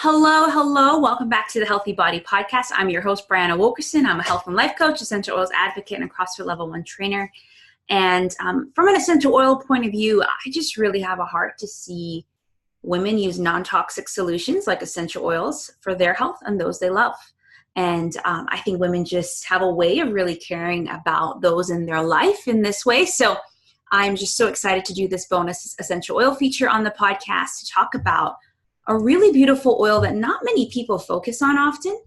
Hello, hello. Welcome back to the Healthy Body Podcast. I'm your host, Brianna Wilkerson. I'm a health and life coach, essential oils advocate, and a CrossFit Level 1 trainer. And from an essential oil point of view, I just really have a heart to see women use non-toxic solutions like essential oils for their health and those they love. And I think women just have a way of really caring about those in their life in this way. So I'm just so excited to do this bonus essential oil feature on the podcast to talk about a really beautiful oil that not many people focus on often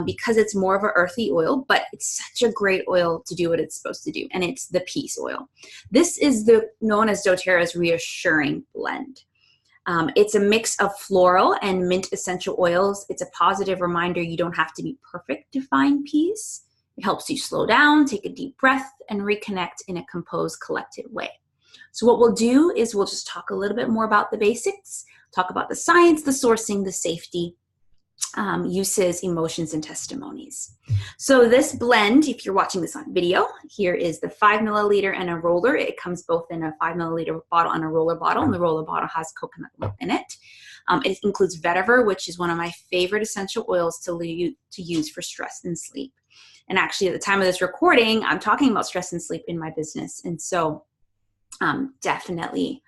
because it's more of an earthy oil, but it's such a great oil to do what it's supposed to do, and it's the peace oil. This is known as doTERRA's Reassuring blend. It's a mix of floral and mint essential oils. It's a positive reminder you don't have to be perfect to find peace. It helps you slow down, take a deep breath, and reconnect in a composed, collected way. So what we'll do is we'll just talk a little bit more about the basics, talk about the science, the sourcing, the safety, uses, emotions, and testimonies. So this blend, if you're watching this on video, here is the 5 milliliter and a roller. It comes both in a 5 milliliter bottle and a roller bottle, and the roller bottle has coconut oil in it. It includes vetiver, which is one of my favorite essential oils to use for stress and sleep. And actually, at the time of this recording, I'm talking about stress and sleep in my business. And so it's definitely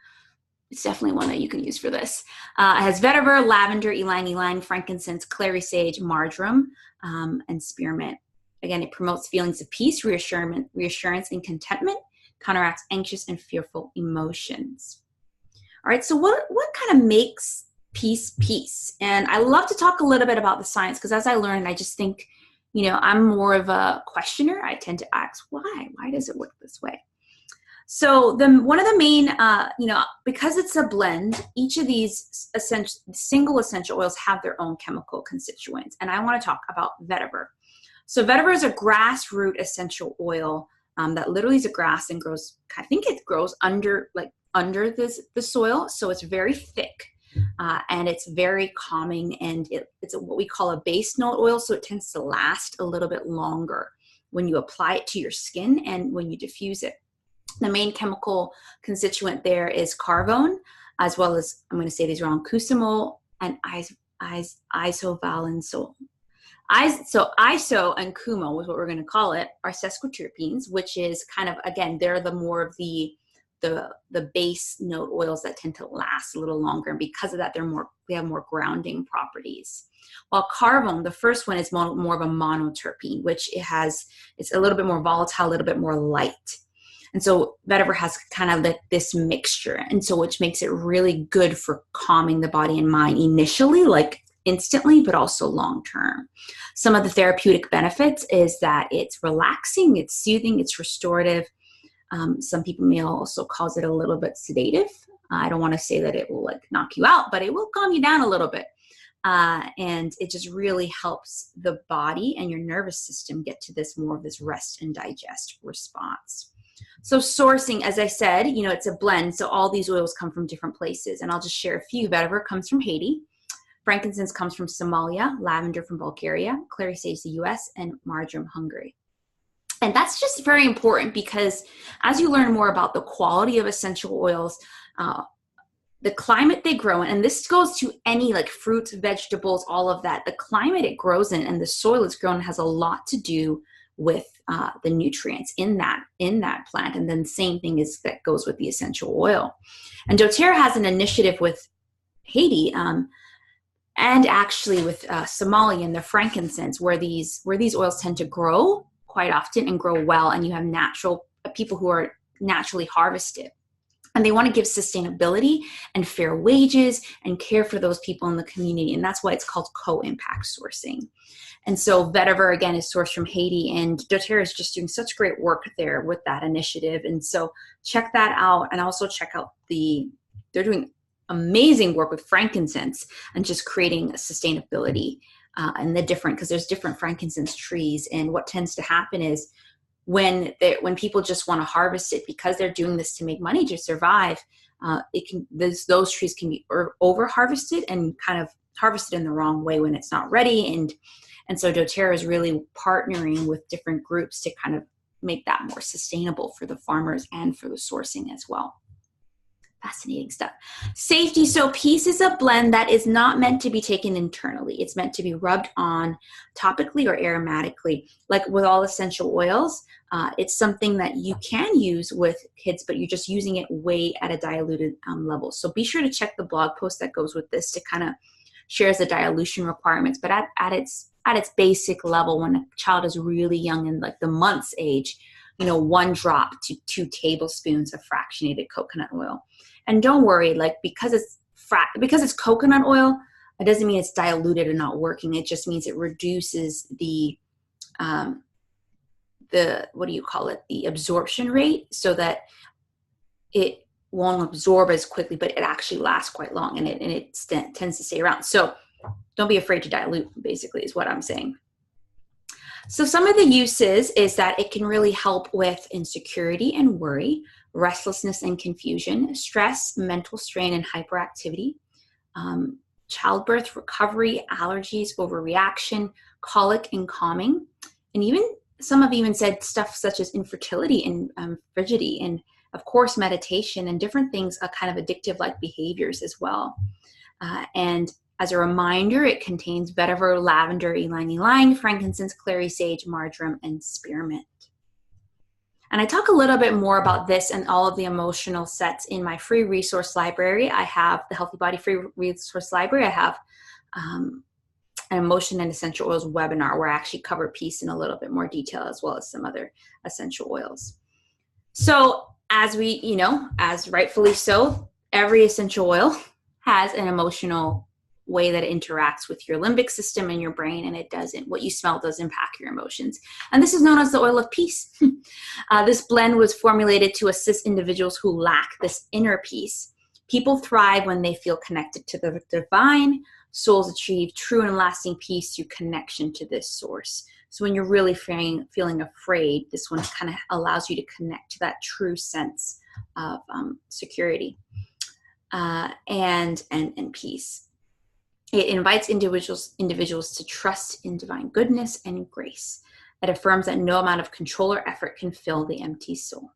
one that you can use for this. It has vetiver, lavender, ylang-ylang, frankincense, clary sage, marjoram, and spearmint. Again, it promotes feelings of peace, reassurance, and contentment, counteracts anxious and fearful emotions. All right, so what kind of makes peace? And I love to talk a little bit about the science because as I learn, I just think, I'm more of a questioner. I tend to ask, why? Why does it work this way? So one of the main, because it's a blend, each of these single essential oils have their own chemical constituents. And I want to talk about vetiver. So vetiver is a grassroot essential oil that literally is a grass and grows, I think it grows under the soil. So it's very thick and it's very calming, and it's what we call a base note oil. So it tends to last a little bit longer when you apply it to your skin and when you diffuse it. The main chemical constituent there is carvone, as well as, I'm going to say these wrong, cousimol and isovalenol. So iso and cumo is what we're going to call it, are sesquiterpenes, which is kind of, again, they're the more of the base note oils that tend to last a little longer. And because of that, they have more grounding properties. While carvone, the first one, is more of a monoterpene, which it's a little bit more volatile, a little bit more light. And so vetiver has kind of like this mixture, and so which makes it really good for calming the body and mind initially, like instantly, but also long-term. Some of the therapeutic benefits is that it's relaxing, it's soothing, it's restorative. Some people may also call it a little bit sedative. I don't want to say that it will knock you out, but it will calm you down a little bit. And it just really helps the body and your nervous system get to more of this rest and digest response. So sourcing, as I said, it's a blend. So all these oils come from different places, and I'll just share a few. Vetiver comes from Haiti. Frankincense comes from Somalia, lavender from Bulgaria, clary sage, the US, and marjoram, Hungary. And that's just very important because as you learn more about the quality of essential oils, the climate they grow in, and this goes to any fruits, vegetables, all of that, the climate it grows in and the soil it's grown has a lot to do with the nutrients in that plant. And then the same thing that goes with the essential oil. And doTERRA has an initiative with Haiti and actually with Somalia and the frankincense, where these oils tend to grow quite often and grow well, and you have people who are naturally harvested. And they want to give sustainability and fair wages and care for those people in the community. And that's why it's called co-impact sourcing. And so vetiver, again, is sourced from Haiti, and doTERRA is just doing such great work there with that initiative. And so check that out. And also check out they're doing amazing work with frankincense and just creating a sustainability and because there's different frankincense trees. And what tends to happen is when people just want to harvest it because they're doing this to make money to survive, those trees can be over harvested and kind of harvested in the wrong way when it's not ready. And so doTERRA is really partnering with different groups to kind of make that more sustainable for the farmers and for the sourcing as well. Fascinating stuff. Safety. So peace is a blend that is not meant to be taken internally. It's meant to be rubbed on topically or aromatically. Like with all essential oils, it's something that you can use with kids, but you're just using it way at a diluted level. So be sure to check the blog post that goes with this to kind of shares the dilution requirements. But at its basic level, when a child is really young in like the months age, 1 drop to 2 tablespoons of fractionated coconut oil. And don't worry, like because it's coconut oil, it doesn't mean it's diluted and not working. It just means it reduces the the absorption rate, so that it won't absorb as quickly, but it actually lasts quite long, and it tends to stay around. So don't be afraid to dilute, basically, is what I'm saying. So some of the uses is that it can really help with insecurity and worry, restlessness and confusion, stress, mental strain and hyperactivity, childbirth, recovery, allergies, overreaction, colic and calming. And even some have even said stuff such as infertility and frigidity, and of course meditation and different things are kind of addictive like behaviors as well. And as a reminder, it contains vetiver, lavender, ylang-ylang, frankincense, clary sage, marjoram, and spearmint. And I talk a little bit more about this and all of the emotional sets in my free resource library. I have the Healthy Body Free Resource Library. I have an Emotion and Essential Oils webinar where I actually cover peace in a little bit more detail, as well as some other essential oils. So as as rightfully so, every essential oil has an emotional way that it interacts with your limbic system and your brain, and what you smell does impact your emotions. And this is known as the oil of peace. This blend was formulated to assist individuals who lack this inner peace. People thrive when they feel connected to the divine. Souls achieve true and lasting peace through connection to this source. So when you're really feeling afraid, this one kind of allows you to connect to that true sense of security and peace. It invites individuals to trust in divine goodness and grace. It affirms that no amount of control or effort can fill the empty soul.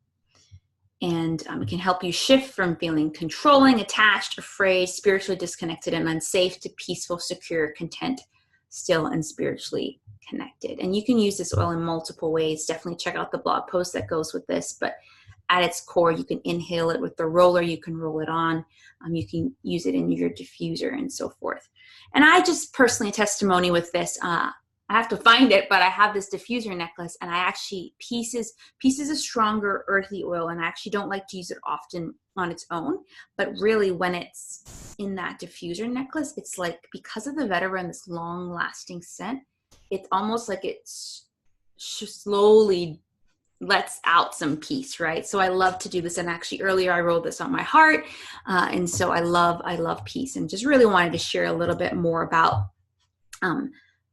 And it can help you shift from feeling controlling, attached, afraid, spiritually disconnected, and unsafe to peaceful, secure, content, still, and spiritually connected. And you can use this oil in multiple ways. Definitely check out the blog post that goes with this. But at its core, you can inhale it with the roller. You can roll it on. You can use it in your diffuser and so forth. And I just personally testimony with this. I have to find it, but I have this diffuser necklace, and I actually, peace is a stronger earthy oil, and I actually don't like to use it often on its own. But really, when it's in that diffuser necklace, it's like, because of the vetiver and this long-lasting scent, it's almost like it's slowly lets out some peace, right? So I love to do this. And actually earlier I rolled this on my heart. And so I love peace, and just really wanted to share a little bit more about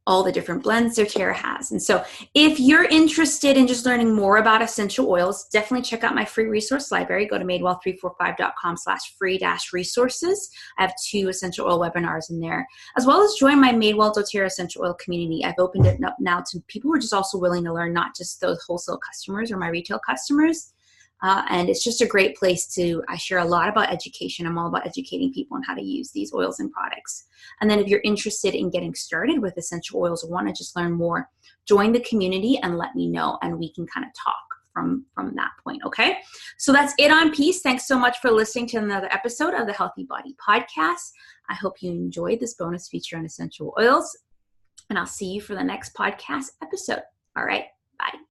all the different blends doTERRA has. And so if you're interested in just learning more about essential oils, definitely check out my free resource library. Go to madewell345.com/free-resources. I have 2 essential oil webinars in there, as well as join my Madewell doTERRA essential oil community. I've opened it up now to people who are just also willing to learn, not just those wholesale customers or my retail customers. And it's just a great place I share a lot about education. I'm all about educating people on how to use these oils and products. And then if you're interested in getting started with essential oils or want to just learn more, join the community and let me know, and we can kind of talk from that point, okay? So that's it on peace. Thanks so much for listening to another episode of the Healthy Body Podcast. I hope you enjoyed this bonus feature on essential oils, and I'll see you for the next podcast episode. All right, bye.